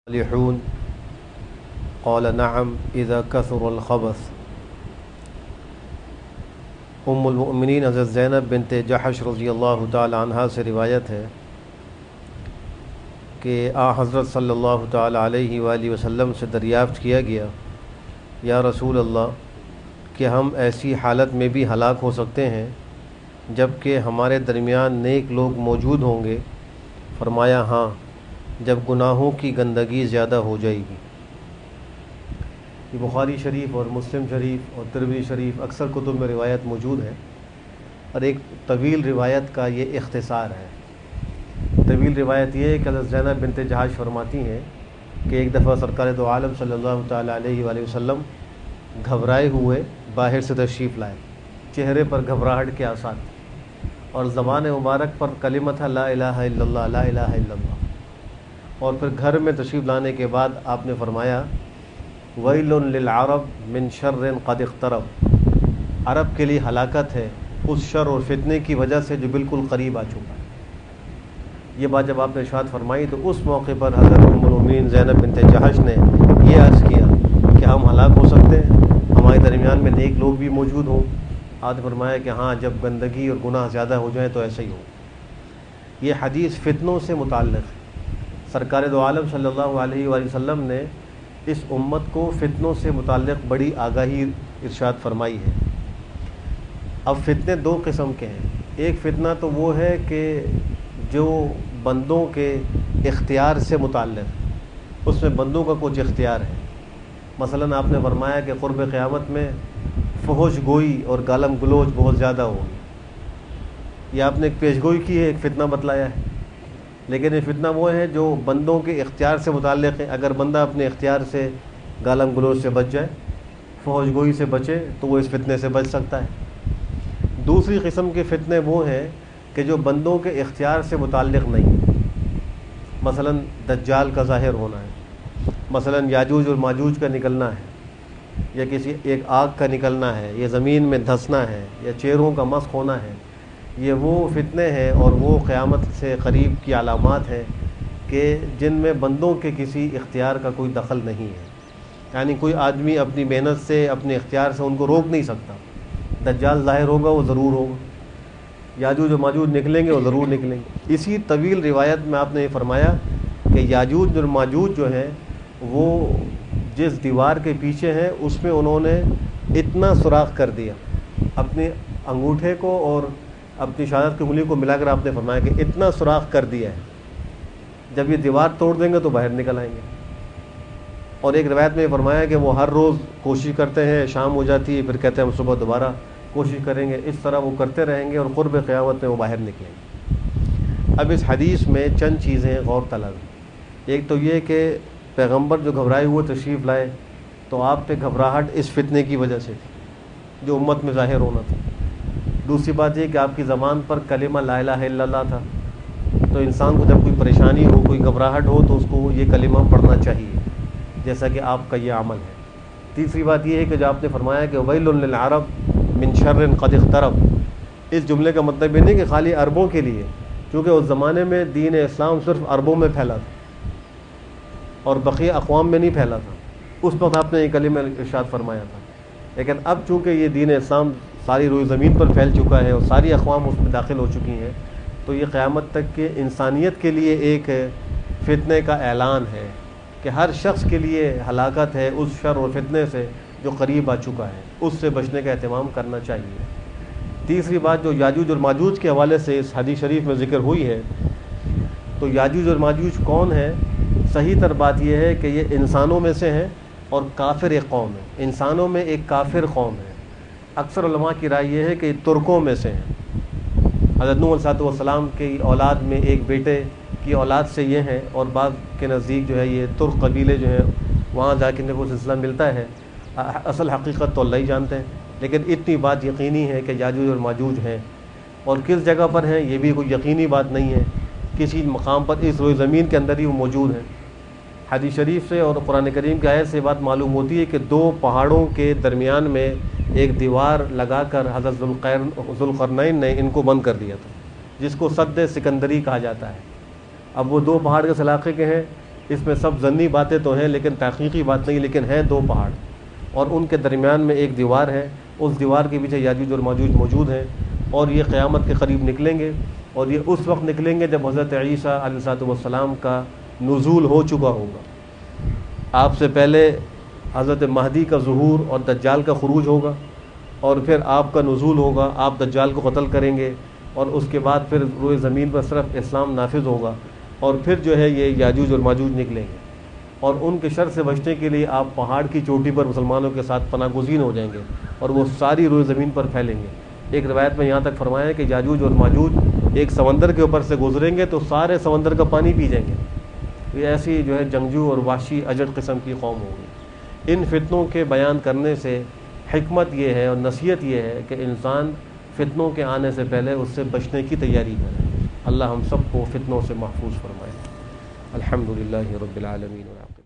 صالحون قال نعم اذا كثر الخبث۔ ام المؤمنین حضرت زینب بنت جحش رضی اللہ تعالی عنہا سے روایت ہے کہ حضرت صلی اللہ تعالی علیہ وآلہ وسلم سے دریافت کیا گیا، یا رسول اللہ، کہ ہم ایسی حالت میں بھی ہلاک ہو سکتے ہیں جب کہ ہمارے درمیان نیک لوگ موجود ہوں گے؟ فرمایا ہاں، جب گناہوں کی گندگی زیادہ ہو جائے گی۔ یہ بخاری شریف اور مسلم شریف اور ترمذی شریف اکثر کتب میں روایت موجود ہے، اور ایک طویل روایت کا یہ اختصار ہے۔ طویل روایت یہ ہے کہ حضرت زینب بنت جحش فرماتی ہیں کہ ایک دفعہ سرکار دو عالم صلی اللہ تعالی علیہ وآلہ وسلم گھبرائے ہوئے باہر سے تشریف لائے، چہرے پر گھبراہٹ کے آثار اور زبان مبارک پر کلمہ تھا لا الہ الا اللہ، لا الہ الا اللہ۔ اور پھر گھر میں تشریف لانے کے بعد آپ نے فرمایا ویل للعرب من شر قد اقترب، عرب کے لیے ہلاکت ہے اس شر اور فتنے کی وجہ سے جو بالکل قریب آ چکا ہے۔ یہ بات جب آپ نے ارشاد فرمائی تو اس موقع پر حضرت ام المؤمنین زینب بنت جحش نے یہ عرض کیا کہ ہم ہلاک ہو سکتے ہیں، ہمارے درمیان میں نیک لوگ بھی موجود ہوں؟ آپ نے فرمایا کہ ہاں، جب گندگی اور گناہ زیادہ ہو جائیں تو ایسا ہی ہو۔ یہ حدیث فتنوں سے متعلق ہے۔ سرکار دو عالم صلی اللہ علیہ وآلہ وسلم نے اس امت کو فتنوں سے متعلق بڑی آگاہی ارشاد فرمائی ہے۔ اب فتنے دو قسم کے ہیں۔ ایک فتنہ تو وہ ہے کہ جو بندوں کے اختیار سے متعلق ہے، اس میں بندوں کا کچھ اختیار ہے۔ مثلا آپ نے فرمایا کہ قرب قیامت میں فحش گوئی اور گالم گلوچ بہت زیادہ ہوگی، یہ آپ نے ایک پیشگوئی کی ہے، ایک فتنہ بتلایا ہے۔ لیکن یہ فتنہ وہ ہے جو بندوں کے اختیار سے متعلق ہے۔ اگر بندہ اپنے اختیار سے گالم گلوچ سے بچ جائے، فحش گوئی سے بچے، تو وہ اس فتنے سے بچ سکتا ہے۔ دوسری قسم کے فتنے وہ ہیں کہ جو بندوں کے اختیار سے متعلق نہیں، مثلا دجال کا ظاہر ہونا ہے، مثلا یاجوج اور ماجوج کا نکلنا ہے، یا کسی ایک آگ کا نکلنا ہے، یا زمین میں دھنسنا ہے، یا چہروں کا مسخ ہونا ہے۔ یہ وہ فتنے ہیں اور وہ قیامت سے قریب کی علامات ہیں کہ جن میں بندوں کے کسی اختیار کا کوئی دخل نہیں ہے، یعنی کوئی آدمی اپنی محنت سے، اپنے اختیار سے ان کو روک نہیں سکتا۔ دجال ظاہر ہوگا، وہ ضرور ہوگا، یاجوج و ماجوج نکلیں گے، وہ ضرور نکلیں گے۔ اسی طویل روایت میں آپ نے یہ فرمایا کہ یاجوج اور ماجوج جو ہیں وہ جس دیوار کے پیچھے ہیں اس میں انہوں نے اتنا سوراخ کر دیا، اپنے انگوٹھے کو اور اپنی شہادت کی انگلی کو ملا کر آپ نے فرمایا کہ اتنا سوراخ کر دیا ہے، جب یہ دیوار توڑ دیں گے تو باہر نکل آئیں گے۔ اور ایک روایت میں یہ فرمایا کہ وہ ہر روز کوشش کرتے ہیں، شام ہو جاتی ہے، پھر کہتے ہیں ہم صبح دوبارہ کوشش کریں گے، اس طرح وہ کرتے رہیں گے اور قرب قیامت میں وہ باہر نکلیں گے۔ اب اس حدیث میں چند چیزیں غور طلب ہیں۔ ایک تو یہ کہ پیغمبر جو گھبرائے ہوئے تشریف لائے تو آپ پہ گھبراہٹ اس فتنے کی وجہ سے تھی جو امت میں ظاہر ہونا تھا۔ دوسری بات یہ کہ آپ کی زبان پر کلمہ لا الہ الا اللہ تھا، تو انسان کو جب کوئی پریشانی ہو، کوئی گھبراہٹ ہو، تو اس کو یہ کلمہ پڑھنا چاہیے، جیسا کہ آپ کا یہ عمل ہے۔ تیسری بات یہ ہے کہ جو آپ نے فرمایا کہ ویل للعرب من شر قد اقترب، اس جملے کا مطلب یہ نہیں کہ خالی عربوں کے لیے، کیونکہ اس زمانے میں دین اسلام صرف عربوں میں پھیلا تھا اور بقیہ اقوام میں نہیں پھیلا تھا۔ اس وقت آپ نے یہ کلمہ ارشاد فرمایا تھا، لیکن اب چونکہ یہ دین اسلام ساری روئی زمین پر پھیل چکا ہے اور ساری اقوام اس میں داخل ہو چکی ہیں، تو یہ قیامت تک کے انسانیت کے لیے ایک فتنے کا اعلان ہے کہ ہر شخص کے لیے ہلاکت ہے اس شر اور فتنے سے جو قریب آ چکا ہے، اس سے بچنے کا اہتمام کرنا چاہیے۔ تیسری بات جو یاجوج اور ماجوج کے حوالے سے اس حدیث شریف میں ذکر ہوئی ہے، تو یاجوج اور ماجوج کون ہیں؟ صحیح تر بات یہ ہے کہ یہ انسانوں میں سے ہیں اور کافر ایک قوم ہے، انسانوں میں ایک کافر قوم ہے۔ اکثر علماء کی رائے یہ ہے کہ یہ ترکوں میں سے ہیں۔ حضرت نوح علیہ السلام کی اولاد میں ایک بیٹے کی اولاد سے یہ ہیں، اور بعض کے نزدیک جو ہے یہ ترک قبیلے جو ہیں وہاں جا کے ان کو سلسلہ ملتا ہے۔ اصل حقیقت تو اللہ ہی جانتے ہیں، لیکن اتنی بات یقینی ہے کہ یاجوج اور ماجوج ہیں، اور کس جگہ پر ہیں یہ بھی کوئی یقینی بات نہیں ہے، کسی مقام پر اس روئی زمین کے اندر ہی وہ موجود ہیں۔ حدیث شریف سے اور قرآن کریم کی آیت سے بات معلوم ہوتی ہے کہ دو پہاڑوں کے درمیان میں ایک دیوار لگا کر حضرت ذوالقرنین نے ان کو بند کر دیا تھا، جس کو سد سکندری کہا جاتا ہے۔ اب وہ دو پہاڑ کس علاقے کے ہیں؟ اس میں سب ضنی باتیں تو ہیں لیکن تحقیقی بات نہیں، لیکن ہیں دو پہاڑ اور ان کے درمیان میں ایک دیوار ہے، اس دیوار کے پیچھے یاجوج اور ماجوج موجود ہیں، اور یہ قیامت کے قریب نکلیں گے، اور یہ اس وقت نکلیں گے جب حضرت عیسیٰ علیہ السلام کا نزول ہو چکا ہوگا۔ آپ سے پہلے حضرت مہدی کا ظہور اور دجال کا خروج ہوگا، اور پھر آپ کا نزول ہوگا، آپ دجال کو قتل کریں گے، اور اس کے بعد پھر روئے زمین پر صرف اسلام نافذ ہوگا، اور پھر جو ہے یہ یاجوج اور ماجوج نکلیں گے، اور ان کے شر سے بچنے کے لیے آپ پہاڑ کی چوٹی پر مسلمانوں کے ساتھ پناہ گزین ہو جائیں گے، اور وہ ساری روئے زمین پر پھیلیں گے۔ ایک روایت میں یہاں تک فرمایا ہے کہ یاجوج اور ماجوج ایک سمندر کے اوپر سے گزریں گے تو سارے سمندر کا پانی پی جائیں گے۔ یہ ایسی جو ہے جنگجو اور وحشی اجڑ قسم کی قوم ہوگی۔ ان فتنوں کے بیان کرنے سے حکمت یہ ہے اور نصیحت یہ ہے کہ انسان فتنوں کے آنے سے پہلے اس سے بچنے کی تیاری کرے۔ اللہ ہم سب کو فتنوں سے محفوظ فرمائے۔ الحمدللہ رب العالمین۔